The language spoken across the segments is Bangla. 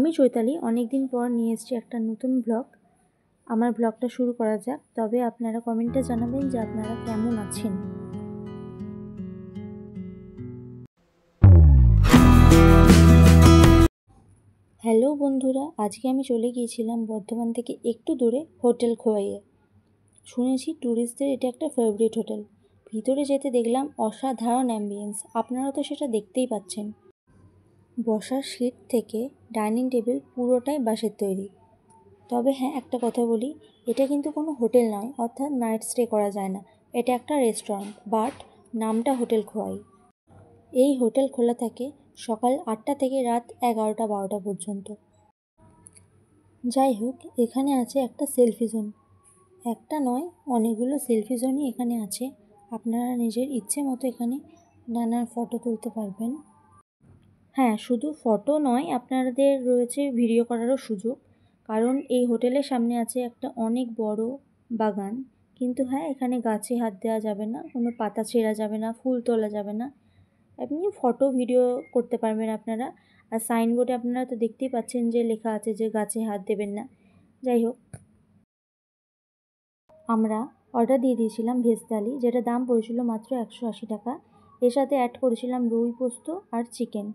আমি চৈতালি অনেক দিন পর নিয়ে এসেছি একটা নতুন ব্লগ। আমার ব্লগটা শুরু করা যাক। তবে আপনারা কমেন্টে জানাবেন যে আপনারা কেমন আছেন। হ্যালো বন্ধুরা, আজকে আমি চলে গিয়েছিলাম বর্ধমান থেকে একটু দূরে হোটেল খোয়াইয়ে। শুনেছি ট্যুরিস্টদের এটা একটা ফেভারিট হোটেল। ভিতরে যেতে দেখলাম অসাধারণ অ্যাম্বিয়েন্স, আপনারা তো সেটা দেখতেই পাচ্ছেন। বসার সিট থেকে ডাইনিং টেবিল পুরোটাই বাঁশের তৈরি। তবে হ্যাঁ, একটা কথা বলি, এটা কিন্তু কোনো হোটেল নয়, অর্থাৎ নাইট স্টে করা যায় না। এটা একটা রেস্টুরেন্ট, বাট নামটা হোটেল খোয়াই। এই হোটেল খোলা থাকে সকাল 8টা থেকে রাত 11টা-12টা পর্যন্ত। যাই হোক, এখানে আছে একটা সেলফি জোন। একটা নয়, অনেকগুলো সেলফি জোনই এখানে আছে। আপনারা নিজের ইচ্ছে মতো এখানে নানান ফটো তুলতে পারবেন। হ্যাঁ, শুধু ফটো নয়, আপনাদের রয়েছে ভিডিও করারও সুযোগ। কারণ এই হোটেলের সামনে আছে একটা অনেক বড় বাগান। কিন্তু হ্যাঁ, এখানে গাছে হাত দেওয়া যাবে না, কোনো পাতা ছেঁড়া যাবে না, ফুল তোলা যাবে না। আপনি ফটো ভিডিও করতে পারবেন আপনারা। আর সাইনবোর্ডে আপনারা তো দেখতেই পাচ্ছেন যে লেখা আছে যে গাছে হাত দেবেন না। যাই হোক, আমরা অর্ডার দিয়ে দিয়েছিলাম ভেজ থালি, যেটা দাম পড়েছিল মাত্র 180 টাকা। এর সাথে অ্যাড করেছিলাম রুই পোস্ত আর চিকেন।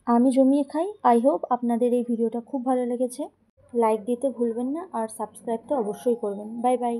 আমি জমিয়ে খাই। আই হোপ আপনাদের এই ভিডিওটা খুব ভালো লেগেছে। লাইক দিতে ভুলবেন না আর সাবস্ক্রাইব তো অবশ্যই করবেন। Bye bye.